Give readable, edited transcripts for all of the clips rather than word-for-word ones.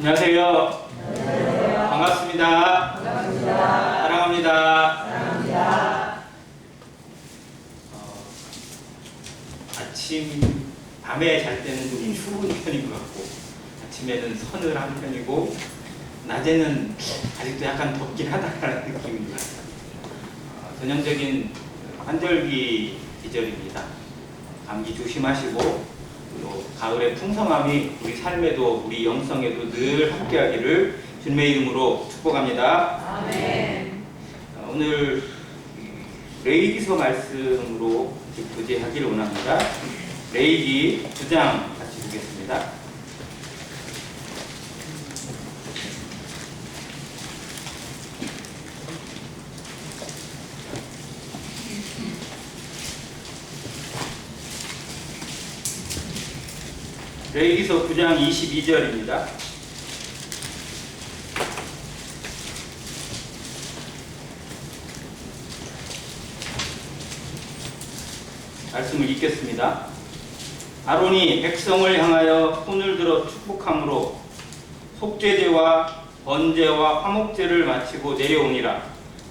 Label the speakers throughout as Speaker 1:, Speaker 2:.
Speaker 1: 안녕하세요.
Speaker 2: 안녕하세요.
Speaker 1: 반갑습니다.
Speaker 2: 반갑습니다.
Speaker 1: 사랑합니다.
Speaker 2: 사랑합니다.
Speaker 1: 아침, 밤에 잘 때는 좀 추운 편인 것 같고, 아침에는 서늘한 편이고, 낮에는 아직도 약간 덥긴 하다라는 느낌인 것 같아요. 전형적인 환절기 계절입니다. 감기 조심하시고, 또 가을의 풍성함이 우리 삶에도 우리 영성에도 늘 함께하기를 주님의 이름으로 축복합니다.
Speaker 2: 아멘.
Speaker 1: 오늘 레위기서 말씀으로 교제하기를 원합니다. 레위기 9장 같이 보겠습니다. 레위기서 9장 22절입니다. 말씀을 읽겠습니다. 아론이 백성을 향하여 손을 들어 축복함으로 속죄제와 번제와 화목제를 마치고 내려오니라.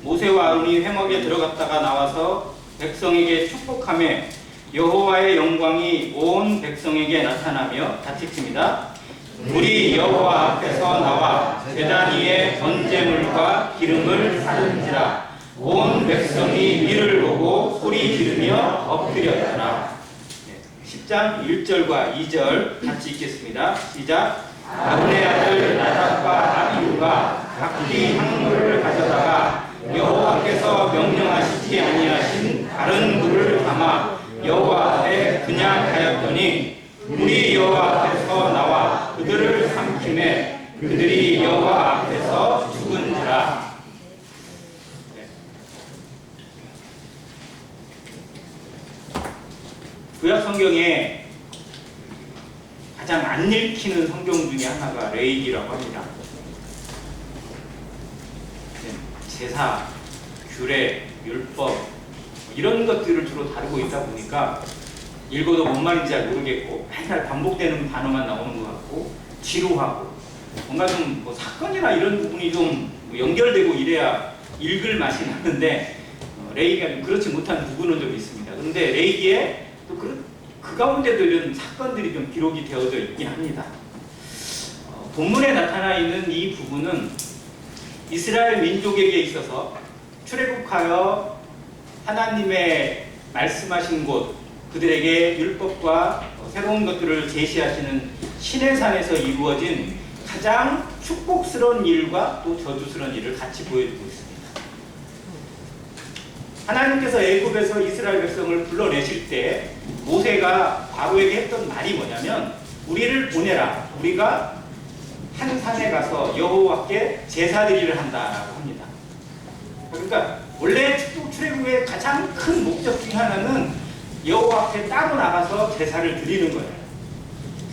Speaker 1: 모세와 아론이 회막에 들어갔다가 나와서 백성에게 축복하며 여호와의 영광이 온 백성에게 나타나며 같이 칩니다. 우리 여호와 앞에서 나와 제단 위에 번제물과 기름을 사른지라. 온 백성이 이를 보고 소리 지르며 엎드렸더라. 10장 1절과 2절 같이 읽겠습니다. 시작. 아론의 아들 나답과 아비후가 각기 향물을 가져다가 여호와께서 명령하시지 아니하신 다른 물을 담아 여호와 앞에 그냥 하였더니 우리 여호와 앞에서 나와 그들을 삼키매 그들이 여호와 앞에서 죽은지라. 구약 성경에 가장 안 읽히는 성경 중에 하나가 레위기라고 합니다. 제사, 규례, 율법 이런 것들을 주로 다루고 있다 보니까 읽어도 뭔 말인지 잘 모르겠고 맨날 반복되는 단어만 나오는 것 같고 지루하고 뭔가 좀 뭐 사건이나 이런 부분이 좀 연결되고 이래야 읽을 맛이 나는데 레위기가 좀 그렇지 못한 부분은 좀 있습니다. 그런데 레위기에 또 그 가운데도 이런 사건들이 좀 기록이 되어져 있긴 합니다. 본문에 나타나 있는 이 부분은 이스라엘 민족에게 있어서 출애굽하여 하나님의 말씀하신 곳, 그들에게 율법과 새로운 것들을 제시하시는 시내산에서 이루어진 가장 축복스러운 일과 또 저주스러운 일을 같이 보여주고 있습니다. 하나님께서 애굽에서 이스라엘 백성을 불러내실 때 모세가 바로에게 했던 말이 뭐냐면 우리를 보내라. 우리가 한 산에 가서 여호와께 제사드리를 한다라고 합니다. 그러니까 원래 출애굽의 가장 큰 목적 중에 하나는 여호와 앞에 따로 나가서 제사를 드리는 거예요.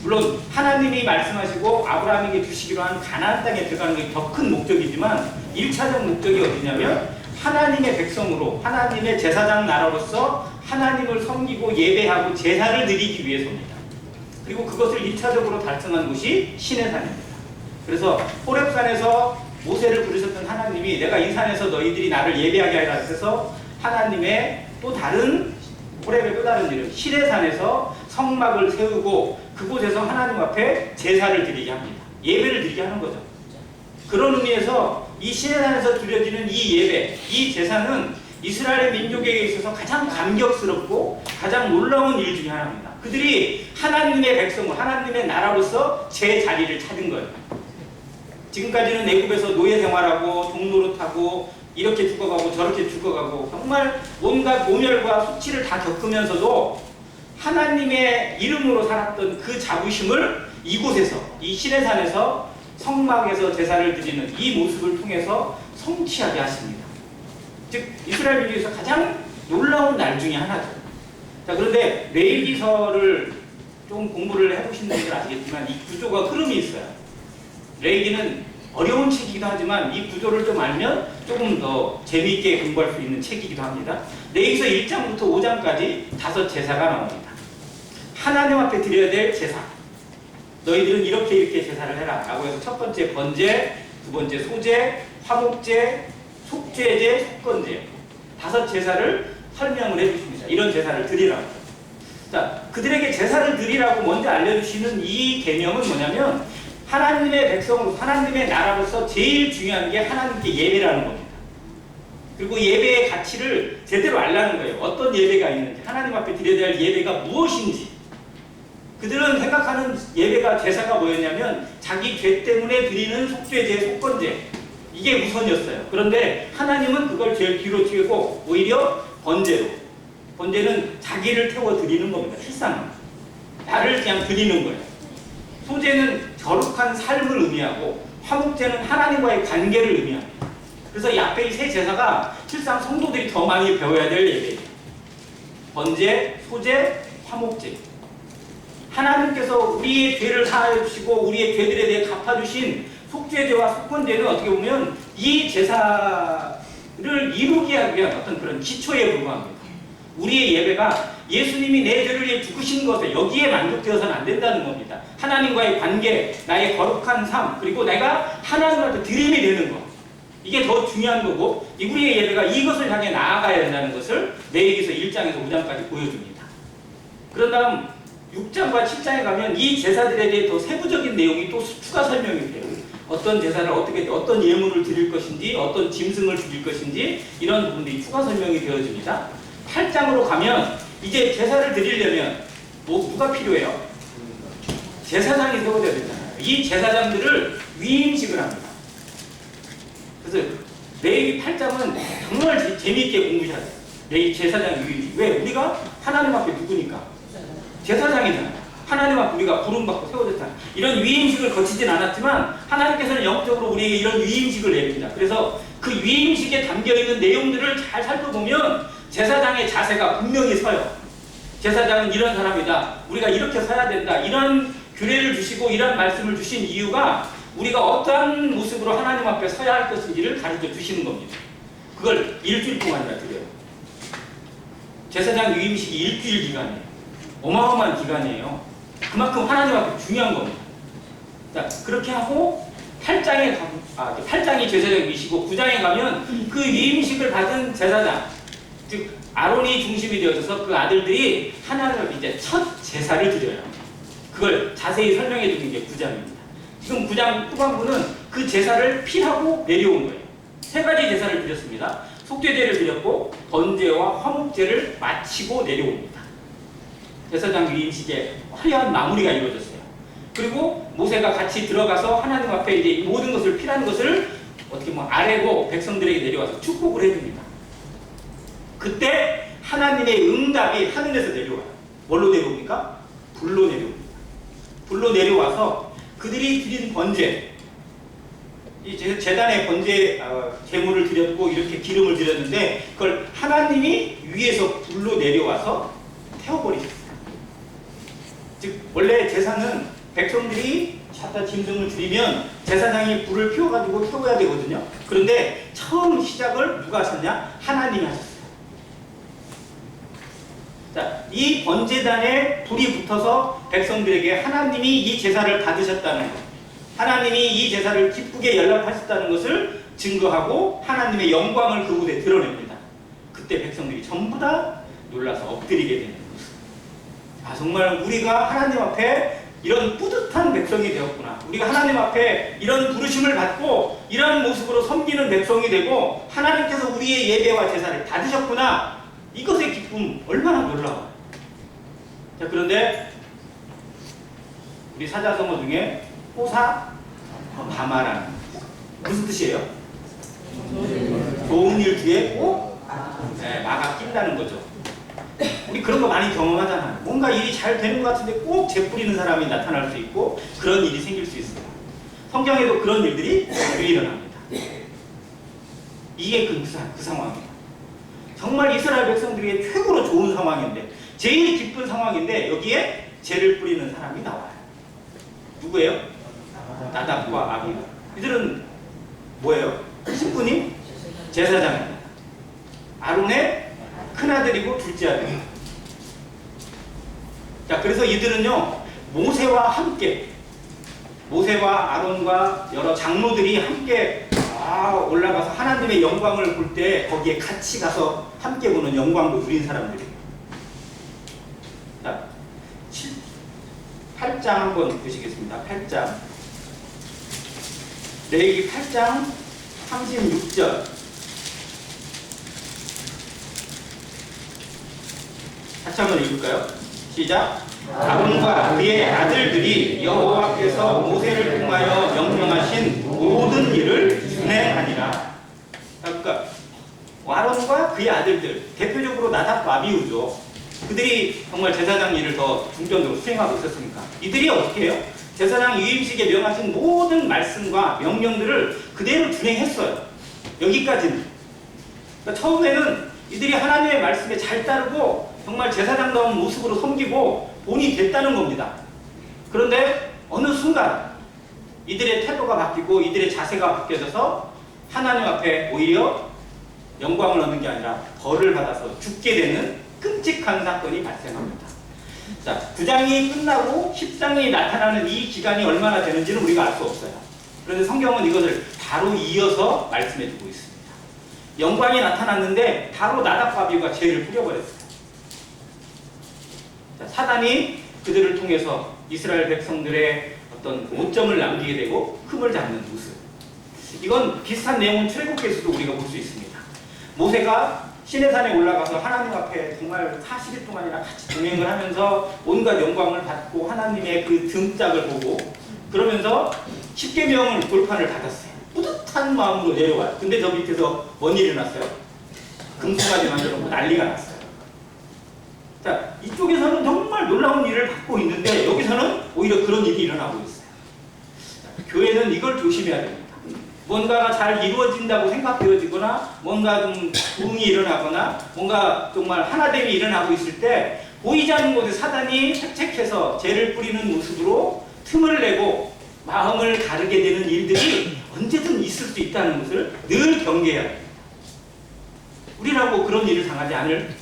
Speaker 1: 물론 하나님이 말씀하시고 아브라함에게 주시기로 한 가나안 땅에 들어가는 게 더 큰 목적이지만 1차적 목적이 어디냐면 하나님의 백성으로 하나님의 제사장 나라로서 하나님을 섬기고 예배하고 제사를 드리기 위해서입니다. 그리고 그것을 1차적으로 달성한 곳이 시내산입니다. 그래서 호렙산에서 모세를 부르셨던 하나님이 내가 이 산에서 너희들이 나를 예배하게 하라 해서 하나님의 또 다른 호렙의 또 다른 이름 시내산에서 성막을 세우고 그곳에서 하나님 앞에 제사를 드리게 합니다. 예배를 드리게 하는 거죠. 그런 의미에서 이 시내산에서 드려지는 이 예배, 이 제사는 이스라엘 민족에게 있어서 가장 감격스럽고 가장 놀라운 일 중에 하나입니다. 그들이 하나님의 백성을 하나님의 나라로서 제 자리를 찾은 거예요. 지금까지는 애굽에서 노예 생활하고 종노릇하고 이렇게 죽어가고 저렇게 죽어가고 정말 온갖 모멸과 수치를 다 겪으면서도 하나님의 이름으로 살았던 그 자부심을 이곳에서 이 시내산에서 성막에서 제사를 드리는 이 모습을 통해서 성취하게 하십니다. 즉 이스라엘 민족에서 가장 놀라운 날 중에 하나죠. 자, 그런데 레위기서를 좀 공부를 해보신 분들 아시겠지만 이 구조가 흐름이 있어요. 레위기는 어려운 책이기도 하지만 이 구조를 좀 알면 조금 더 재미있게 공부할 수 있는 책이기도 합니다. 레위기서 1장부터 5장까지 5 제사가 나옵니다. 하나님 앞에 드려야 될 제사, 너희들은 이렇게 제사를 해라 라고 해서 첫 번째 번제, 두 번째 소제, 화목제, 속죄제, 속건제 5 제사를 설명을 해주십니다. 이런 제사를 드리라고. 자, 그들에게 제사를 드리라고 먼저 알려주시는 이 계명은 뭐냐면 하나님의 백성으로 하나님의 나라로서 제일 중요한 게 하나님께 예배라는 겁니다. 그리고 예배의 가치를 제대로 알라는 거예요. 어떤 예배가 있는지, 하나님 앞에 드려야 할 예배가 무엇인지. 그들은 생각하는 예배가 제사가 뭐였냐면 자기 죄 때문에 드리는 속죄제, 속건제 이게 우선이었어요. 그런데 하나님은 그걸 제일 뒤로 치고 오히려 번제는 자기를 태워 드리는 겁니다. 실상 나를 그냥 드리는 거예요. 소제는 거룩한 삶을 의미하고 화목제는 하나님과의 관계를 의미합니다. 그래서 이 앞에 이 3 제사가 실상 성도들이 더 많이 배워야 될 예배예요. 번제, 소제, 화목제. 하나님께서 우리의 죄를 사하여 주시고 우리의 죄들에 대해 갚아주신 속죄제와 속건제는 어떻게 보면 이 제사를 이루기 위한 어떤 그런 기초에 불과합니다. 우리의 예배가 예수님이 내 죄를 위해 죽으신 것에 여기에 만족되어서는 안 된다는 겁니다. 하나님과의 관계, 나의 거룩한 삶, 그리고 내가 하나님한테 드림이 되는 것. 이게 더 중요한 거고 우리의 예배가 이것을 향해 나아가야 된다는 것을 레위기서 1장에서 5장까지 보여줍니다. 그런 다음 6장과 7장에 가면 이 제사들에 대해 더 세부적인 내용이 또 추가 설명이 돼요. 어떤 제사를 어떤 예물을 드릴 것인지, 어떤 짐승을 드릴 것인지 이런 부분들이 추가 설명이 되어집니다. 8장으로 가면 이제 제사를 드리려면 누가 필요해요? 제사장이 세워져야 되잖아요. 이 제사장들을 위임식을 합니다. 그래서 레위기 8장은 정말 재미있게 공부하셔야 돼요. 레위 제사장 위임식. 왜? 우리가 하나님 앞에 누구니까? 제사장이잖아요. 하나님 앞에 우리가 부름받고 세워졌잖아요. 이런 위임식을 거치진 않았지만 하나님께서는 영적으로 우리에게 이런 위임식을 내립니다. 그래서 그 위임식에 담겨있는 내용들을 잘 살펴보면 제사장의 자세가 분명히 서요. 제사장은 이런 사람이다. 우리가 이렇게 서야 된다. 이런 규례를 주시고 이런 말씀을 주신 이유가 우리가 어떠한 모습으로 하나님 앞에 서야 할 것인지를 가르쳐 주시는 겁니다. 그걸 일주일 동안이나 드려요. 제사장 위임식이 일주일 기간이에요. 어마어마한 기간이에요. 그만큼 하나님 앞에 중요한 겁니다. 자, 그렇게 하고 8장이 제사장 위임식이고 9장에 가면 그 위임식을 받은 제사장, 즉 아론이 중심이 되어져서 그 아들들이 하나님 앞에 이제 첫 제사를 드려요. 그걸 자세히 설명해 주는 게 9장입니다. 지금 9장 후반부는 그 제사를 피하고 내려온 거예요. 3가지 제사를 드렸습니다. 속죄제를 드렸고 번제와 화목제를 마치고 내려옵니다. 제사장 위임식의 화려한 마무리가 이루어졌어요. 그리고 모세가 같이 들어가서 하나님 앞에 이제 모든 것을 피라는 것을 어떻게 아뢰고 백성들에게 내려와서 축복을 해줍니다. 그때 하나님의 응답이 하늘에서 내려와요. 뭘로 내려옵니까? 불로 내려옵니다. 불로 내려와서 그들이 드린 번제, 이 제단에 번제 제물을 드렸고 이렇게 기름을 드렸는데 그걸 하나님이 위에서 불로 내려와서 태워버리셨어요. 즉 원래 제사는 백성들이 갖다 짐승을 드리면 제사장이 불을 피워가지고 태워야 되거든요. 그런데 처음 시작을 누가 하셨냐? 하나님이 하셨어요. 자, 이 번제단에 불이 붙어서 백성들에게 하나님이 이 제사를 받으셨다는 것, 하나님이 이 제사를 기쁘게 연락하셨다는 것을 증거하고 하나님의 영광을 그곳에 드러냅니다. 그때 백성들이 전부 다 놀라서 엎드리게 되는 것입니다. 아, 정말 우리가 하나님 앞에 이런 뿌듯한 백성이 되었구나. 우리가 하나님 앞에 이런 부르심을 받고 이런 모습으로 섬기는 백성이 되고 하나님께서 우리의 예배와 제사를 받으셨구나. 이것의 기쁨 얼마나 놀라워요. 자, 그런데 우리 사자성어 중에 호사 바마라는 무슨 뜻이에요? 좋은 일 뒤에 꼭 마가 낀다는 거죠. 우리 그런 거 많이 경험하잖아요. 뭔가 일이 잘 되는 것 같은데 꼭 재뿌리는 사람이 나타날 수 있고 그런 일이 생길 수 있어요. 성경에도 그런 일들이 일어납니다. 이게 그 상황입니다. 정말 이스라엘 백성들에게 최고로 좋은 상황인데 제일 기쁜 상황인데 여기에 죄를 뿌리는 사람이 나와요. 누구예요? 나답과 아비가. 이들은 뭐예요? 신부님? 제사장입니다. 아론의 큰아들이고 둘째 아들입니다. 자, 그래서 이들은요 모세와 함께 모세와 아론과 여러 장로들이 함께 올라가서 하나님의 영광을 볼 때 거기에 같이 가서 함께 보는 영광도 누린 사람들이에요. 자, 8장 한번 보시겠습니다. 8장. 레위기 8장 36절. 같이 한번 읽을까요? 시작. 아론과 그의 아들들이 여호와께서 모세를 통하여 명령하신 모든 일을 준행하니라. 그러니까 아론과 그의 아들들, 대표적으로 나답과 아비후죠. 그들이 정말 제사장 일을 더 중점적으로 수행하고 있었으니까 이들이 어떻게 해요? 제사장 유임식에 명하신 모든 말씀과 명령들을 그대로 준행했어요. 여기까지는. 그러니까 처음에는 이들이 하나님의 말씀에 잘 따르고 정말 제사장다운 모습으로 섬기고 본이 됐다는 겁니다. 그런데 어느 순간 이들의 태도가 바뀌고 이들의 자세가 바뀌어져서 하나님 앞에 오히려 영광을 얻는 게 아니라 벌을 받아서 죽게 되는 끔찍한 사건이 발생합니다. 자, 9장이 끝나고 10장이 나타나는 이 기간이 얼마나 되는지는 우리가 알 수 없어요. 그런데 성경은 이것을 바로 이어서 말씀해 주고 있습니다. 영광이 나타났는데 바로 나답과 아비후가 죄를 뿌려버렸어요. 자, 사단이 그들을 통해서 이스라엘 백성들의 어떤 오점을 남기게 되고 흠을 잡는 모습. 이건 비슷한 내용은 출애굽기에서도 우리가 볼 수 있습니다. 모세가 시내산에 올라가서 하나님 앞에 정말 40일 동안이나 같이 동행을 하면서 온갖 영광을 받고 하나님의 그 등짝을 보고 그러면서 십계명을 돌판을 받았어요. 뿌듯한 마음으로 내려와요. 근데 저 밑에서 뭔 일이 났어요? 금수까지 만들어놓고 난리가 났어요. 자, 이쪽에서는 정말 놀라운 일을 받고 있는데 여기서는 오히려 그런 일이 일어나고 있어요. 자, 교회는 이걸 조심해야 됩니다. 뭔가가 잘 이루어진다고 생각되어지거나 뭔가 좀 부흥이 일어나거나 뭔가 정말 하나됨이 일어나고 있을 때 보이지 않는 곳에 사단이 책책해서 죄를 뿌리는 모습으로 틈을 내고 마음을 가르게 되는 일들이 언제든 있을 수 있다는 것을 늘 경계해야 합니다. 우리라고 그런 일을 당하지 않을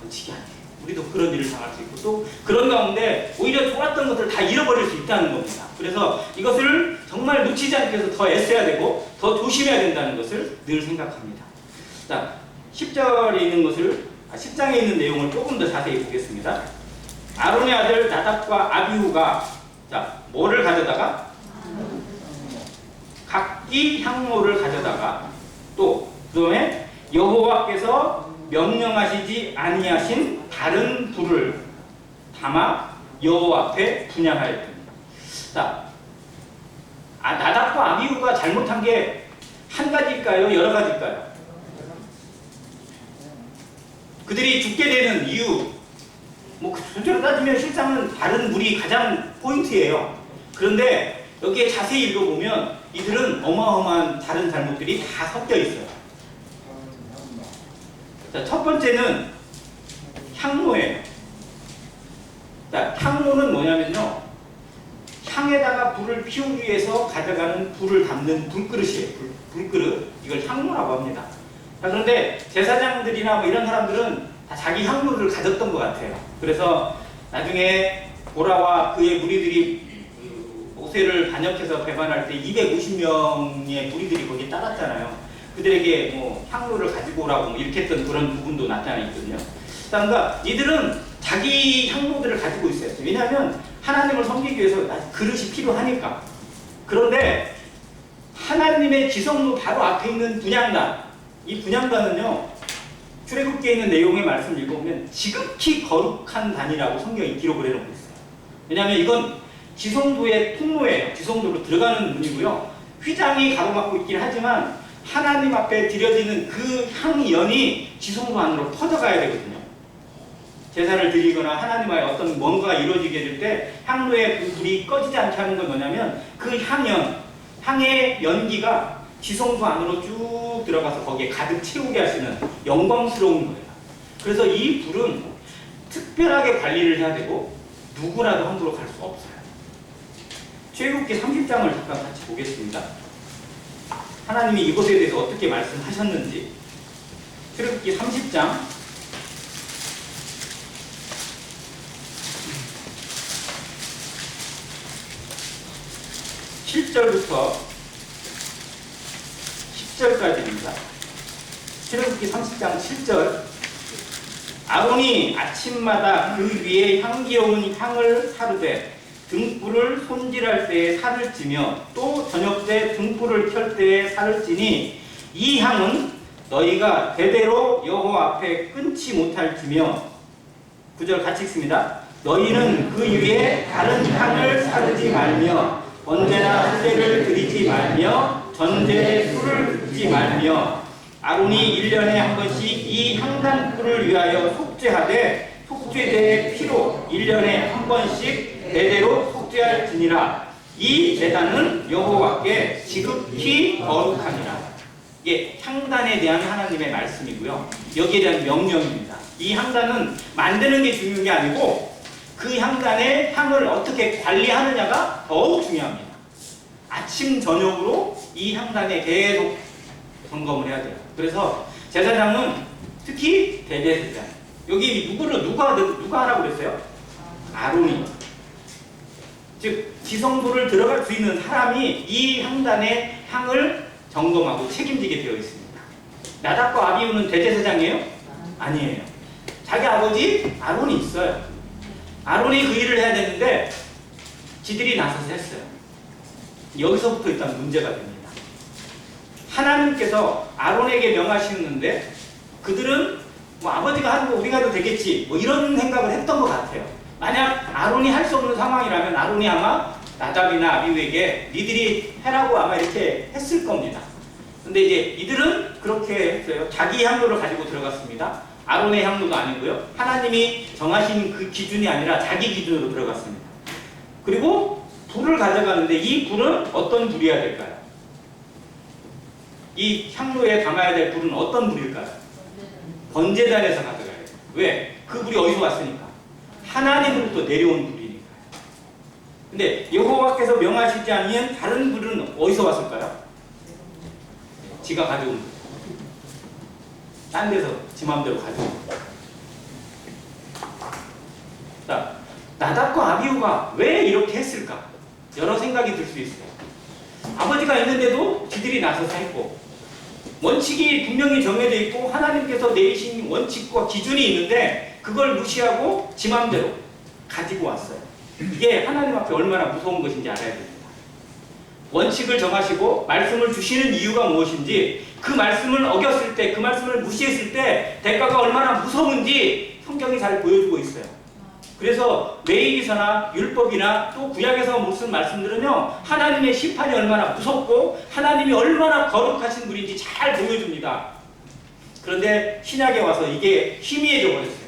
Speaker 1: 원칙이 아니에요. 우리도 그런 일을 당할 수 있고 또 그런 가운데 오히려 좋았던 것을 다 잃어버릴 수 있다는 겁니다. 그래서 이것을 정말 놓치지 않기 위해서 더 애써야 되고 더 조심해야 된다는 것을 늘 생각합니다. 자, 10절에 있는 것을 10장에 있는 내용을 조금 더 자세히 보겠습니다. 아론의 아들 나답과 아비후가 자, 뭐를 가져다가? 각기 향로를 가져다가 또 그다음에 여호와께서 명령하시지 아니하신 다른 불을 담아 여호와 앞에 분향하였더니. 자, 나답과 아비후가 잘못한 게 한 가지일까요? 여러 가지일까요? 그들이 죽게 되는 이유, 뭐 실제로 따지면 실상은 다른 물이 가장 포인트예요. 그런데 여기에 자세히 읽어보면 이들은 어마어마한 다른 잘못들이 다 섞여 있어요. 자, 첫 번째는 향로예요. 자, 향로는 뭐냐면요, 향에다가 불을 피우기 위해서 가져가는 불을 담는 불그릇이에요. 불그릇. 이걸 향로라고 합니다. 자, 그런데 제사장들이나 뭐 이런 사람들은 다 자기 향로를 가졌던 것 같아요. 그래서 나중에 보라와 그의 무리들이 모세를 반역해서 배반할 때 250명의 무리들이 거기 따랐잖아요. 그들에게 뭐 향로를 가지고 오라고 뭐 이렇게 했던 그런 부분도 나타나 있거든요. 그러니까 이들은 자기 향로들을 가지고 있어요. 왜냐하면 하나님을 섬기기 위해서 그릇이 필요하니까. 그런데 하나님의 지성로 바로 앞에 있는 분향단, 이 분향단은요, 출애굽기에 있는 내용의 말씀을 읽어보면 지극히 거룩한 단이라고 성경이 기록을 해놓고 있어요. 왜냐하면 이건 지성도의 통로예요. 지성도로 들어가는 문이고요. 휘장이 가로막고 있긴 하지만 하나님 앞에 드려지는 그 향연이 지성도 안으로 퍼져가야 되거든요. 제사를 드리거나 하나님과의 어떤 뭔가가 이루어지게 될 때 향로의 그 불이 꺼지지 않게 하는 건 뭐냐면 그 향의 연기가 지성소 안으로 쭉 들어가서 거기에 가득 채우게 하시는 영광스러운 거예요. 그래서 이 불은 특별하게 관리를 해야 되고 누구라도 함부로 갈 수가 없어요. 출애굽기 30장을 잠깐 같이 보겠습니다. 하나님이 이것에 대해서 어떻게 말씀하셨는지. 출애굽기 30장 1 7절부터 10절까지입니다. 출애굽기 30장 7절. 아론이 아침마다 그 위에 향기로운 향을 사르되 등불을 손질할 때에 살을 찌며 또 저녁 때 등불을 켤 때에 살을 찌니 이 향은 너희가 대대로 여호와 앞에 끊지 못할지며 9절 같이 읽습니다. 너희는 그 위에 다른 향을 사르지 말며 언제나 수제를 드리지 말며 전제에 술을 붓지 말며 아론이 1년에 한 번씩 이 향단불을 위하여 속죄하되 속죄제의 피로 1년에 한 번씩 대대로 속죄할지니라. 이 제단은 여호와께 지극히 거룩하니라. 이게 향단에 대한 하나님의 말씀이고요. 여기에 대한 명령입니다. 이 향단은 만드는 게 중요한 게 아니고 그 향단의 향을 어떻게 관리하느냐가 더욱 중요합니다. 아침 저녁으로 이 향단에 계속 점검을 해야 돼요. 그래서 제사장은 특히 대제사장, 여기 누가 하라고 그랬어요? 아론이. 즉 지성소를 들어갈 수 있는 사람이 이 향단의 향을 점검하고 책임지게 되어 있습니다. 나답과 아비후는 대제사장이에요? 아니에요. 자기 아버지 아론이 있어요. 아론이 그 일을 해야 되는데 지들이 나서서 했어요. 여기서부터 일단 문제가 됩니다. 하나님께서 아론에게 명하시는데 그들은 뭐 아버지가 하는 거 우리가 해도 되겠지 뭐 이런 생각을 했던 것 같아요. 만약 아론이 할 수 없는 상황이라면 아론이 아마 나답이나 아비후에게 니들이 해라고 아마 이렇게 했을 겁니다. 근데 이제 이들은 그렇게 했어요. 자기 향로를 가지고 들어갔습니다. 아론의 향로도 아니고요. 하나님이 정하신 그 기준이 아니라 자기 기준으로 들어갔습니다. 그리고 불을 가져가는데 이 불은 어떤 불이어야 될까요? 이 향로에 담아야 될 불은 어떤 불일까요? 번제단에서 가져가야 돼요. 왜? 그 불이 어디서 왔으니까? 하나님으로부터 내려온 불이니까요. 근데 여호와께서 명하시지 않으면 다른 불은 어디서 왔을까요? 지가 가져온 불. 딴 데서 지 마음대로 가져온 불. 자, 나답과 아비후가 왜 이렇게 했을까? 여러 생각이 들 수 있어요. 아버지가 있는데도 지들이 나서서 했고 원칙이 분명히 정해져 있고 하나님께서 내리신 원칙과 기준이 있는데 그걸 무시하고 지 마음대로 가지고 왔어요. 이게 하나님 앞에 얼마나 무서운 것인지 알아야 됩니다. 원칙을 정하시고 말씀을 주시는 이유가 무엇인지 그 말씀을 어겼을 때, 그 말씀을 무시했을 때 대가가 얼마나 무서운지 성경이 잘 보여주고 있어요. 그래서 레위기서나 율법이나 또 구약에서 무슨 말씀들은요 하나님의 심판이 얼마나 무섭고 하나님이 얼마나 거룩하신 분인지 잘 보여줍니다. 그런데 신약에 와서 이게 희미해져 버렸어요.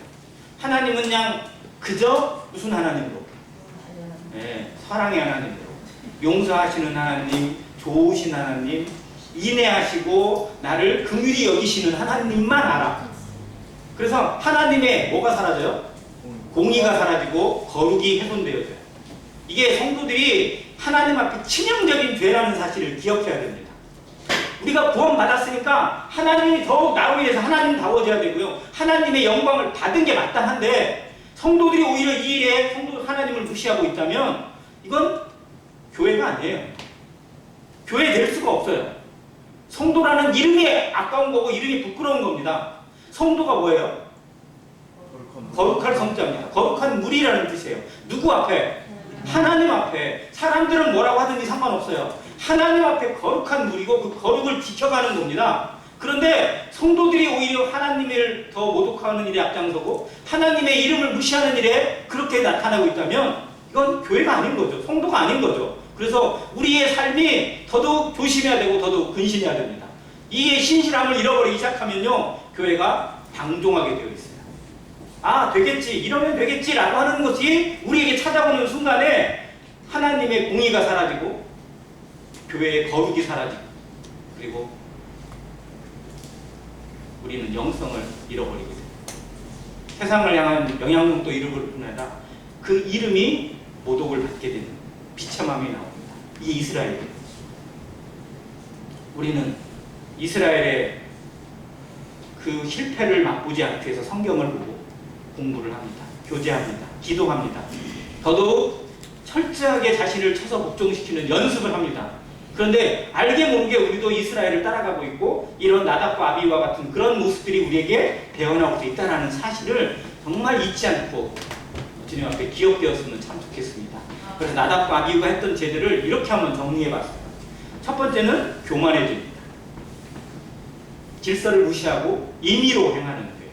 Speaker 1: 하나님은 그냥 그저 무슨 하나님으로? 네, 사랑의 하나님으로, 용서하시는 하나님, 좋으신 하나님, 인애하시고 나를 긍휼히 여기시는 하나님만 알아. 그래서 하나님의 뭐가 사라져요? 공의가 사라지고 거룩이 훼손되어져요. 이게 성도들이 하나님 앞에 치명적인 죄라는 사실을 기억해야 됩니다. 우리가 구원받았으니까 하나님이 더욱 나로 인해서 하나님다워져야 되고요. 하나님의 영광을 받은 게 마땅한데 성도들이 오히려 이 일에 하나님을 무시하고 있다면 이건 교회가 아니에요. 교회 될 수가 없어요. 성도라는 이름이 아까운 거고 이름이 부끄러운 겁니다. 성도가 뭐예요? 거룩할 성자입니다. 거룩한 물이라는 뜻이에요. 누구 앞에? 하나님 앞에. 사람들은 뭐라고 하든지 상관없어요. 하나님 앞에 거룩한 물이고 그 거룩을 지켜가는 겁니다. 그런데 성도들이 오히려 하나님을 더 모독하는 일에 앞장서고 하나님의 이름을 무시하는 일에 그렇게 나타나고 있다면 이건 교회가 아닌 거죠. 성도가 아닌 거죠. 그래서 우리의 삶이 더더욱 조심해야 되고 더더욱 근신해야 됩니다. 이 신실함을 잃어버리기 시작하면요 교회가 방종하게 되어 있어요. 아 되겠지, 이러면 되겠지 라고 하는 것이 우리에게 찾아오는 순간에 하나님의 공의가 사라지고 교회의 거룩이 사라지고 그리고 우리는 영성을 잃어버리게 됩니다. 세상을 향한 영향력도 잃어버릴 뿐 아니라 그 이름이 모독을 받게 되는 비참함이 나옵니다. 이 이스라엘. 우리는 이스라엘의 그 실패를 맛보지 않기 위해서 성경을 보고 공부를 합니다. 교제합니다. 기도합니다. 더더욱 철저하게 자신을 쳐서 복종시키는 연습을 합니다. 그런데 알게 모르게 우리도 이스라엘을 따라가고 있고 이런 나답과 아비와 같은 그런 모습들이 우리에게 배어나고 있다는 사실을 정말 잊지 않고 주님 앞에 기억되었으면 참 좋겠습니다. 그래서 나답과 아비가 했던 제들을 이렇게 한번 정리해봤어요. 첫 번째는 교만해집니다. 질서를 무시하고 임의로 행하는 거예요.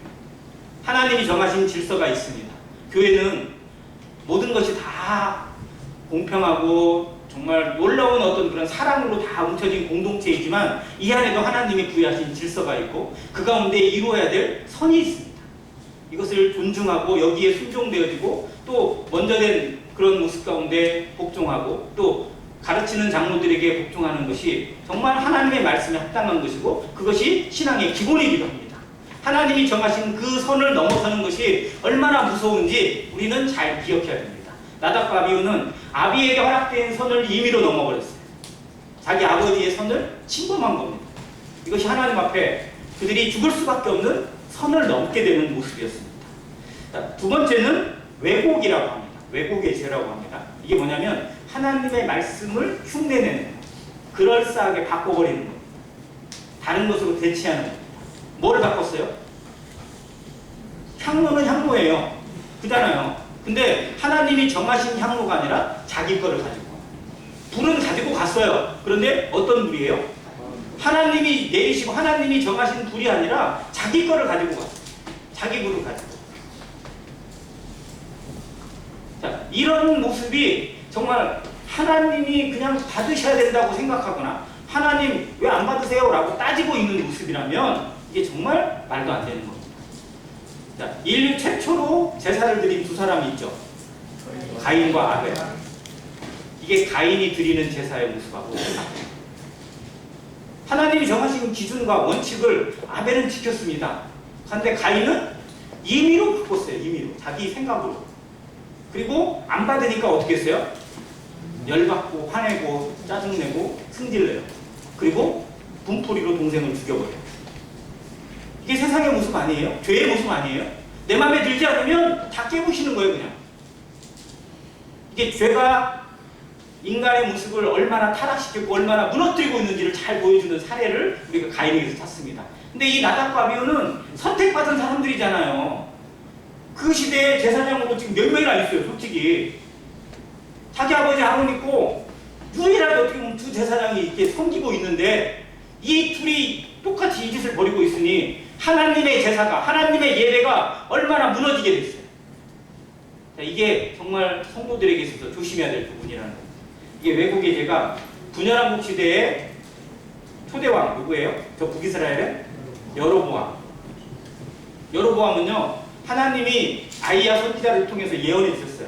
Speaker 1: 하나님이 정하신 질서가 있습니다. 교회는 모든 것이 다 공평하고 정말 놀라운 어떤 그런 사랑으로 다 뭉쳐진 공동체이지만 이 안에도 하나님이 부여하신 질서가 있고 그 가운데 이루어야 될 선이 있습니다. 이것을 존중하고 여기에 순종되어지고 또 먼저 된 그런 모습 가운데 복종하고 또 가르치는 장로들에게 복종하는 것이 정말 하나님의 말씀에 합당한 것이고 그것이 신앙의 기본이기도 합니다. 하나님이 정하신 그 선을 넘어서는 것이 얼마나 무서운지 우리는 잘 기억해야 됩니다. 나답과 아비후는 아비에게 허락된 선을 임의로 넘어버렸어요. 자기 아버지의 선을 침범한 겁니다. 이것이 하나님 앞에 그들이 죽을 수밖에 없는 선을 넘게 되는 모습이었습니다. 두 번째는 왜곡이라고 합니다. 왜곡의 죄라고 합니다. 이게 뭐냐면 하나님의 말씀을 흉내내는 것, 그럴싸하게 바꿔버리는 것, 다른 것으로 대체하는 겁니다. 뭐를 바꿨어요? 향로는 향로예요. 그잖아요. 근데 하나님이 정하신 향로가 아니라 자기 거를 가지고 불은 가지고 갔어요. 그런데 어떤 불이에요? 하나님이 내리시고 하나님이 정하신 불이 아니라 자기 거를 가지고 갔어요. 자기 불을 가지고. 자, 이런 모습이 정말 하나님이 그냥 받으셔야 된다고 생각하거나 하나님 왜 안 받으세요? 라고 따지고 있는 모습이라면 이게 정말 말도 안 되는 겁니다. 자, 인류 최초로 제사를 드린 두 사람이 있죠. 가인과 아벨. 이게 가인이 드리는 제사의 모습하고 하나님이 정하신 기준과 원칙을 아벨은 지켰습니다. 그런데 가인은 임의로 바꿨어요. 임의로. 자기 생각으로. 그리고 안 받으니까 어떻게 했어요? 열받고 화내고 짜증내고 승질내요. 그리고 분풀이로 동생을 죽여버려요. 이게 세상의 모습 아니에요? 죄의 모습 아니에요? 내 마음에 들지 않으면 다 깨부시는 거예요, 그냥. 이게 죄가 인간의 모습을 얼마나 타락시키고 얼마나 무너뜨리고 있는지를 잘 보여주는 사례를 우리가 가인에게서 찾습니다. 근데 이 나답과 아비후는 선택받은 사람들이잖아요. 그 시대에 제사장으로 지금 몇 명이나 있어요, 솔직히. 자기 아버지 아론 있고 유일하게 어떻게 보면 두 제사장이 이렇게 섬기고 있는데 이 둘이 똑같이 이 짓을 벌이고 있으니 하나님의 제사가, 하나님의 예배가 얼마나 무너지게 됐어요. 자, 이게 정말 성도들에게 있어서 조심해야 될 부분이라는 겁니다. 이게 왜곡의 죄가 분열왕국 시대의 초대왕 누구예요? 저 북이스라엘의 여로보암. 여로보암은요, 하나님이 아이야 선지자를 통해서 예언해 주셨어요.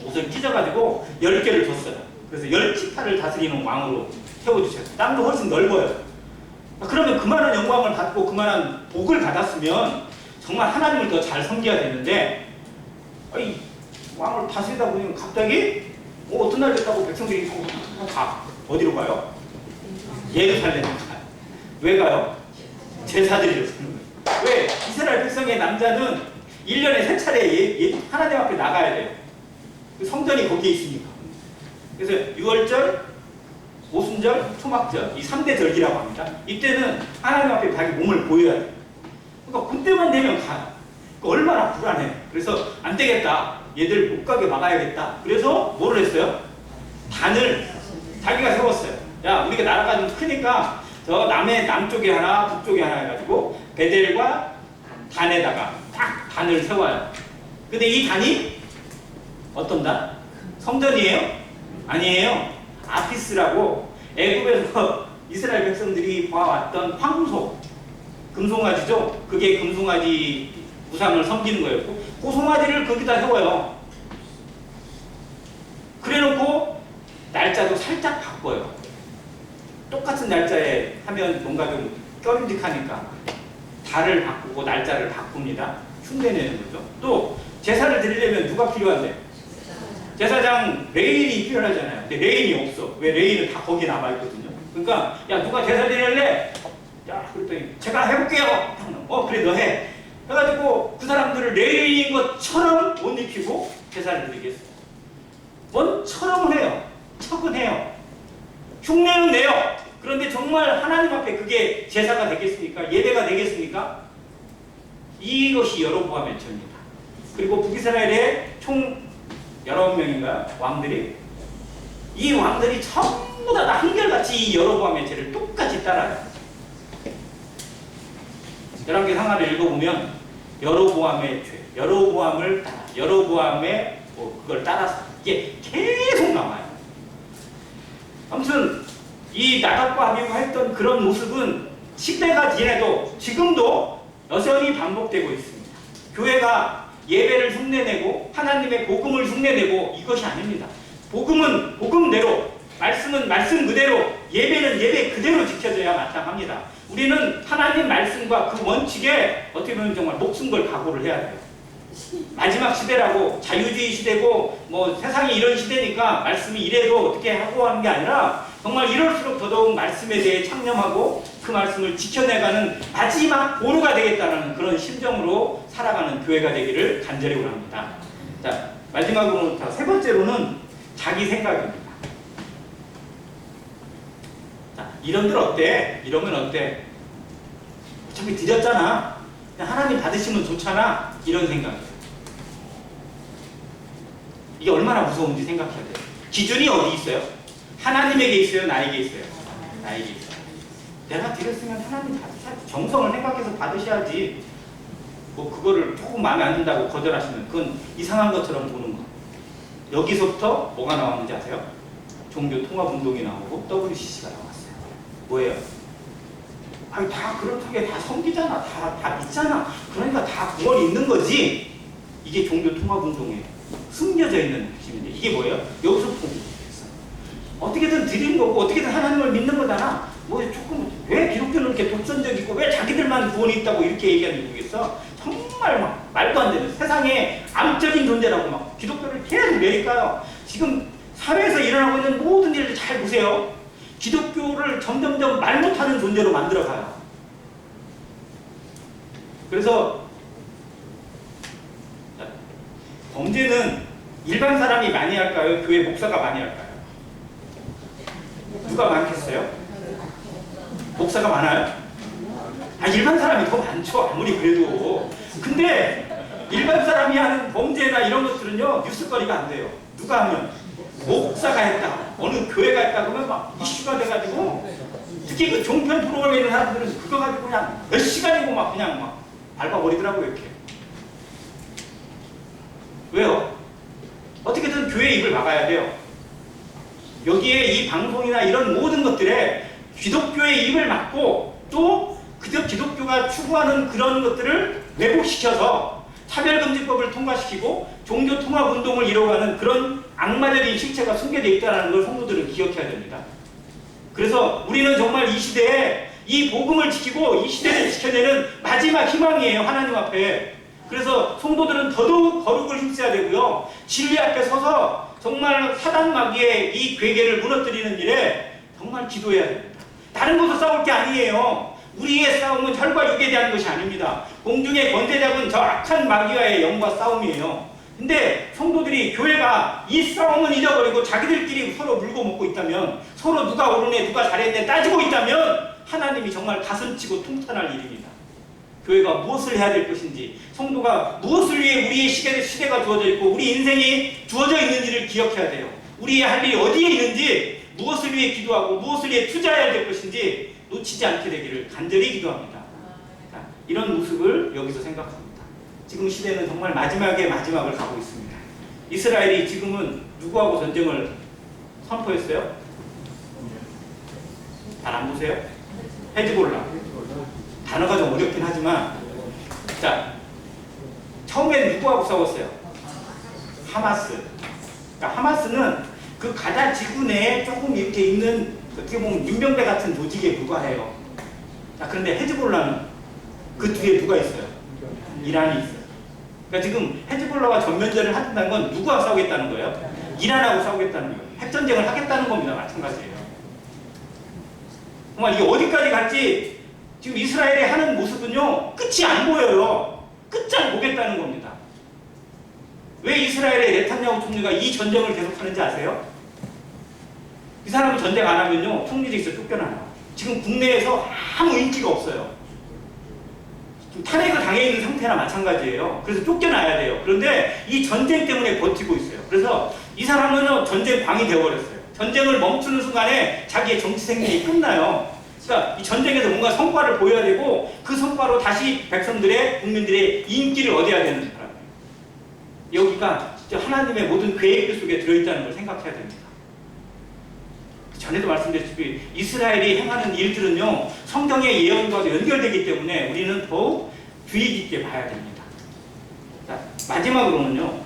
Speaker 1: 옷을 찢어가지고 10개를 줬어요. 그래서 10지파를 다스리는 왕으로 세워주셨어요. 땅도 훨씬 넓어요. 그러면 그만한 영광을 받고 그만한 복을 받았으면 정말 하나님을 더 잘 섬겨야 되는데 아이, 왕을 다스리다 보니 갑자기 어떤 날 됐다고 백성들이 가. 어디로 가요? 예루살렘에 가요. 왜 가요? 제사드리러 가는 거예요. 왜? 이스라엘 백성의 남자는 1년에 3차례 하나님 앞에 나가야 돼요. 성전이 거기에 있으니까. 그래서 6월절, 오순절, 초막절 이 3대 절기라고 합니다. 이때는 하나님 앞에 자기 몸을 보여야 돼요. 그러니까 그때만 되면 가요. 그러니까 얼마나 불안해. 그래서 안 되겠다. 얘들 못 가게 막아야겠다. 그래서 뭐를 했어요? 단을 자기가 세웠어요. 야, 우리가 나라가 좀 크니까 저 남쪽에 하나, 북쪽에 하나 해가지고 베델과 단에다가 딱 단을 세워요. 근데 이 단이 어떤 단? 성전이에요? 아니에요. 아피스라고 애굽에서 이스라엘 백성들이 봐왔던 황소, 금송아지죠? 그게 금송아지 우상을 섬기는 거였고 그 송아지를 거기다 세워요. 그래놓고 날짜도 살짝 바꿔요. 똑같은 날짜에 하면 뭔가 좀 껴름직하니까 달을 바꾸고 날짜를 바꿉니다. 흉내내는 거죠. 또 제사를 드리려면 누가 필요한데? 제사장 레인이 필요하잖아요. 근데 레인이 없어. 왜? 레인은 다 거기에 남아있거든요. 그러니까 야, 누가 제사 드릴래? 야, 그랬더니 제가 해볼게요. 그래, 너 해. 해가지고 그 사람들을 레인인 것처럼 못 입히고 제사를 드리겠어요. 뭔 처럼은 해요. 척은 해요. 흉내는 내요. 그런데 정말 하나님 앞에 그게 제사가 되겠습니까? 예배가 되겠습니까? 이것이 여로보암의 죄입니다. 그리고 북이스라엘의 총 19명인가요? 왕들이, 이 왕들이 전부 다 한결같이 이 여로보암의 죄를 똑같이 따라요. 열왕기 상하를 읽어보면 여로보암의 죄, 여로보암을 따라, 여로보암의 그걸 따라서 이게 계속 나와요. 아무튼 이 나답과 아비후가 했던 그런 모습은 시대가 지나도 지금도 여전히 반복되고 있습니다. 교회가 예배를 흉내내고 하나님의 복음을 흉내내고 이것이 아닙니다. 복음은 복음대로, 말씀은 말씀 그대로, 예배는 예배 그대로 지켜져야 마땅합니다. 우리는 하나님 말씀과 그 원칙에 어떻게 보면 정말 목숨 걸 각오를 해야 돼요. 마지막 시대라고, 자유주의 시대고 뭐 세상이 이런 시대니까 말씀이 이래도 어떻게 하고 하는 게 아니라 정말 이럴수록 더더욱 말씀에 대해 창념하고 그 말씀을 지켜내가는 마지막 보루가 되겠다는 그런 심정으로 살아가는 교회가 되기를 간절히 원합니다. 자, 마지막으로 세 번째로는 자기 생각입니다. 자, 이런들 어때? 이러면 어때? 어차피 드렸잖아. 그냥 하나님 받으시면 좋잖아. 이런 생각이에요. 이게 얼마나 무서운지 생각해야 돼요. 기준이 어디 있어요? 하나님에게 있어요? 나에게 있어요? 나에게 있어요. 내가 드렸으면 하나님 받으셔야지. 정성을 생각해서 받으셔야지. 뭐 그거를 조금 마음에 안 든다고 거절하시면 그건 이상한 것처럼 보는 거. 여기서부터 뭐가 나왔는지 아세요? 종교통합운동이 나오고 WCC가 나왔어요. 뭐예요? 아니 다 그렇게 다 섬기잖아. 다 믿잖아. 그러니까 다 구원이 있는 거지. 이게 종교통합운동에 숨겨져 있는 핵심인데 이게 뭐예요? 여기서 보고 어떻게든 드린 거고 어떻게든 하나님을 믿는 거잖아. 뭐 조금 왜 기독교는 이렇게 독선적이고 왜 자기들만 구원이 있다고 이렇게 얘기하는지 모르겠어. 정말 막 말도 안 되는 세상에 암적인 존재라고 막 기독교를 계속 매니까요. 지금 사회에서 일어나고 있는 모든 일들 잘 보세요. 기독교를 점점점 말 못하는 존재로 만들어가요. 그래서 범죄는 일반 사람이 많이 할까요? 교회 목사가 많이 할까요? 누가 많겠어요? 목사가 많아요? 아, 일반 사람이 더 많죠. 아무리 그래도. 근데 일반 사람이 하는 범죄나 이런 것들은요 뉴스거리가 안 돼요. 누가 하면 목사가 했다, 어느 교회가 했다 그러면 막 이슈가 돼가지고, 특히 그 종편 프로그램에 있는 사람들은 그거 가지고 그냥 몇 시간이고 막 그냥 막 밟아버리더라고요. 이렇게. 왜요? 어떻게든 교회의 입을 막아야 돼요. 여기에 이 방송이나 이런 모든 것들에 기독교의 입을 막고 또 그저 기독교가 추구하는 그런 것들을 왜곡시켜서 차별금지법을 통과시키고 종교통합운동을 이뤄가는 그런 악마적인 실체가 숨겨져 있다는 걸 성도들은 기억해야 됩니다. 그래서 우리는 정말 이 시대에 이 복음을 지키고 이 시대를 지켜내는 마지막 희망이에요. 하나님 앞에. 그래서 성도들은 더더욱 거룩을 힘써야 되고요. 진리 앞에 서서 정말 사단 마귀의 이 괴계를 무너뜨리는 일에 정말 기도해야 됩니다. 다른 것도 싸울 게 아니에요. 우리의 싸움은 혈과 육에 대한 것이 아닙니다. 공중의 권세 잡은 저 악한 마귀와의 영과 싸움이에요. 근데 성도들이, 교회가 이 싸움은 잊어버리고 자기들끼리 서로 물고 먹고 있다면, 서로 누가 옳으네 누가 잘했네 따지고 있다면 하나님이 정말 가슴치고 통탄할 일입니다. 교회가 무엇을 해야 될 것인지, 성도가 무엇을 위해 우리의 시대가 주어져 있고 우리 인생이 주어져 있는지를 기억해야 돼요. 우리의 할 일이 어디에 있는지, 무엇을 위해 기도하고 무엇을 위해 투자해야 될 것인지 놓치지 않게 되기를 간절히 기도합니다. 자, 이런 모습을 여기서 생각합니다. 지금 시대는 정말 마지막의 마지막을 가고 있습니다. 이스라엘이 지금은 누구하고 전쟁을 선포했어요? 잘 안 보세요? 헤즈볼라. 단어가 좀 어렵긴 하지만, 자, 처음엔 누구하고 싸웠어요? 하마스. 그러니까 하마스는 그 가자 지구 내에 조금 이렇게 있는, 어떻게 보면 민병대 같은 조직에 불과해요. 자, 그런데 헤즈볼라는 그 뒤에 누가 있어요? 이란이 있어요. 그러니까 지금 헤즈볼라와 전면전을 한다는 건 누구와 싸우겠다는 거예요? 이란하고 싸우겠다는 거예요. 핵전쟁을 하겠다는 겁니다. 마찬가지예요. 정말 이게 어디까지 갈지 지금 이스라엘이 하는 모습은요 끝이 안 보여요. 끝장 보겠다는 겁니다. 왜 이스라엘의 네탄야후 총리가 이 전쟁을 계속하는지 아세요? 이 사람은 전쟁 안 하면요 총리직에서 쫓겨나요. 지금 국내에서 아무 인기가 없어요. 지금 탄핵을 당해 있는 상태나 마찬가지예요. 그래서 쫓겨나야 돼요. 그런데 이 전쟁 때문에 버티고 있어요. 그래서 이 사람은 전쟁 광이 되어버렸어요. 전쟁을 멈추는 순간에 자기의 정치 생명이 끝나요. 그러니까 이 전쟁에서 뭔가 성과를 보여야 되고 그 성과로 다시 백성들의 국민들의 인기를 얻어야 되는 사람이에요. 여기가 진짜 하나님의 모든 계획 속에 들어있다는 걸 생각해야 됩니다. 전에도 말씀드렸듯이 이스라엘이 행하는 일들은요 성경의 예언과도 연결되기 때문에 우리는 더욱 주의 깊게 봐야 됩니다. 자, 마지막으로는요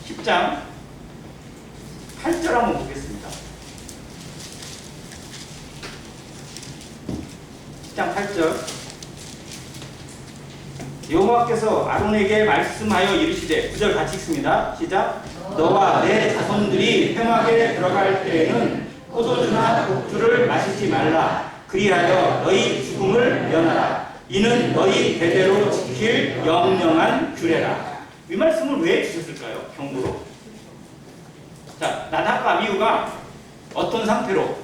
Speaker 1: 10장 8절 한번 보겠습니다. 10장 8절 여호와께서 아론에게 말씀하여 이르시되 9절 같이 읽습니다. 시작. 너와 내 자손들이 회막에 들어갈 때에는 포도주나 독주를 마시지 말라. 그리하여 너희 죽음을 면하라. 이는 너희 대대로 지킬 영영한 규례라. 이 말씀을 왜 주셨을까요? 경고로. 자, 나답과 아비후가 어떤 상태로?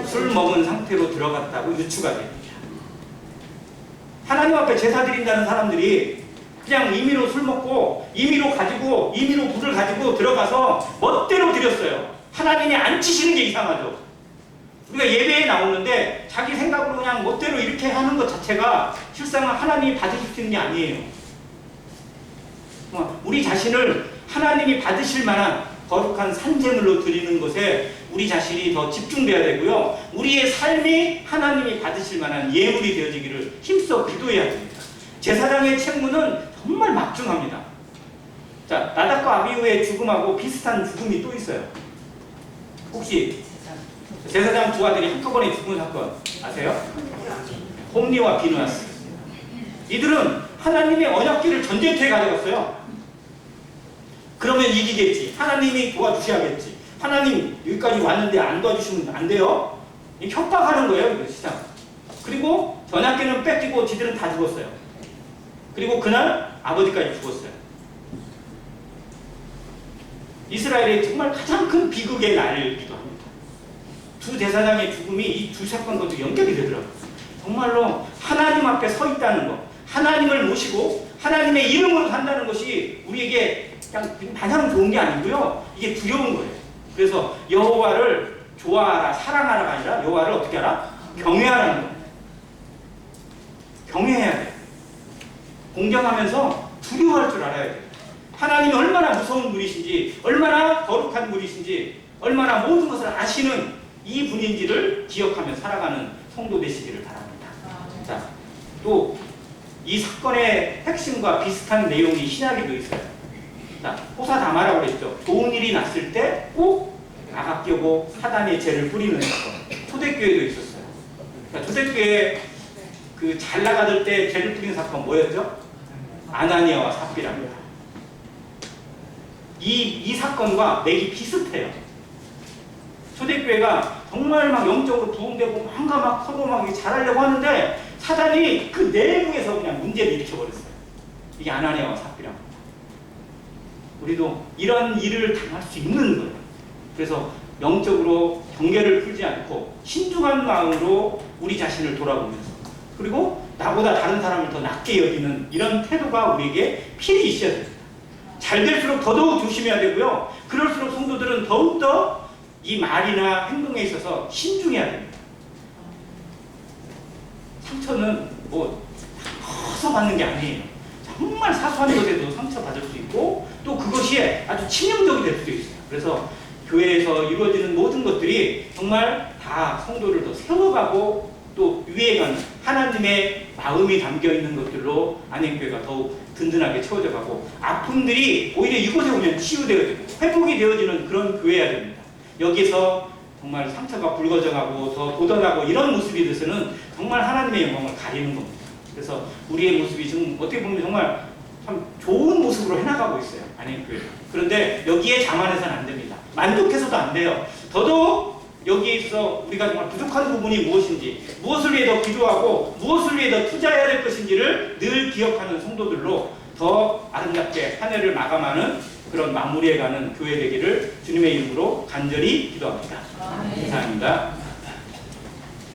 Speaker 1: 술 먹은 상태로 들어갔다고 유추가 됩니다. 하나님 앞에 제사 드린다는 사람들이 그냥 임의로 술 먹고 임의로 불을 가지고 들어가서 멋대로 드렸어요. 하나님이 안 치시는 게 이상하죠. 우리가 예배에 나오는데 자기 생각으로 그냥 멋대로 이렇게 하는 것 자체가 실상은 하나님이 받으실 수 있는 게 아니에요. 우리 자신을 하나님이 받으실 만한 거룩한 산제물로 드리는 것에 우리 자신이 더 집중돼야 되고요. 우리의 삶이 하나님이 받으실 만한 예물이 되어지기를 힘써 기도해야 됩니다. 제사장의 책무는 정말 막중합니다. 자, 나답과 아비후의 죽음하고 비슷한 죽음이 또 있어요. 혹시 제사장 두 아들이 한꺼번에 죽은 사건 아세요? 홈리와 비누아스. 이들은 하나님의 언약궤를 전쟁터에 가져갔어요. 그러면 이기겠지. 하나님이 도와주셔야겠지. 하나님 여기까지 왔는데 안 도와주시면 안 돼요. 협박하는 거예요, 이거 시작. 그리고 언약궤는 뺏기고 지들은 다 죽었어요. 그리고 그날 아버지까지 죽었어요. 이스라엘의 정말 가장 큰 비극의 날이기도 합니다. 두 제사장의 죽음이 이 두 사건과도 연결이 되더라고요. 정말로 하나님 앞에 서 있다는 것, 하나님을 모시고 하나님의 이름으로 산다는 것이 우리에게 그냥 마냥 좋은 게 아니고요. 이게 두려운 거예요. 그래서 여호와를 좋아하라, 사랑하라가 아니라 여호와를 어떻게 하라? 경외하라는 거예요. 경외해야 돼요. 공경하면서 두려워할 줄 알아야 돼요. 하나님이 얼마나 무서운 분이신지, 얼마나 거룩한 분이신지, 얼마나 모든 것을 아시는 이 분인지를 기억하며 살아가는 성도 되시기를 바랍니다. 자, 또 이 사건의 핵심과 비슷한 내용이 신약에도 있어요. 자, 호사다마라고 그랬죠. 좋은 일이 났을 때 꼭 아각교고 사단의 죄를 뿌리는 사건. 초대교회도 있었어요. 그러니까 초대교회 그 잘 나가들 때 죄를 뿌리는 사건 뭐였죠? 아나니아와 삽비라입니다. 이 사건과 맥이 비슷해요. 초대교회가 정말 막 영적으로 부흥되고 뭔가 막 서로 막 잘하려고 하는데 사단이 그 내부에서 그냥 문제를 일으켜버렸어요. 이게 아나니아와 삽비라입니다. 우리도 이런 일을 당할 수 있는 거예요. 그래서 영적으로 경계를 풀지 않고 신중한 마음으로 우리 자신을 돌아보면서 그리고 나보다 다른 사람을 더 낮게 여기는 이런 태도가 우리에게 필히 있어야 됩니다. 잘 될수록 더더욱 조심해야 되고요. 그럴수록 성도들은 더욱더 이 말이나 행동에 있어서 신중해야 됩니다. 상처는 뭐 커서 받는 게 아니에요. 정말 사소한 것에도 상처받을 수 있고 또 그것이 아주 치명적이 될 수도 있어요. 그래서 교회에서 이루어지는 모든 것들이 정말 다 성도를 더 세워가고 또 위에가는 하나님의 마음이 담겨있는 것들로 안행교회가 더욱 든든하게 채워져가고 아픔들이 오히려 이곳에 오면 치유되어지고 회복이 되어지는 그런 교회여야 됩니다. 여기서 정말 상처가 불거져가고 더 도전하고 이런 모습이 돼서는 정말 하나님의 영광을 가리는 겁니다. 그래서 우리의 모습이 지금 어떻게 보면 정말 참 좋은 모습으로 해나가고 있어요. 안행교회. 그런데 여기에 자만해서는 안 됩니다. 만족해서도 안 돼요. 더더욱 여기에 있어 우리가 정말 부족한 부분이 무엇인지, 무엇을 위해 더 기도하고 무엇을 위해 더 투자해야 될 것인지를 늘 기억하는 성도들로 더 아름답게 한 해를 마감하는 그런 마무리해가는 교회 되기를 주님의 이름으로 간절히 기도합니다.
Speaker 2: 아멘.
Speaker 1: 이상입니다.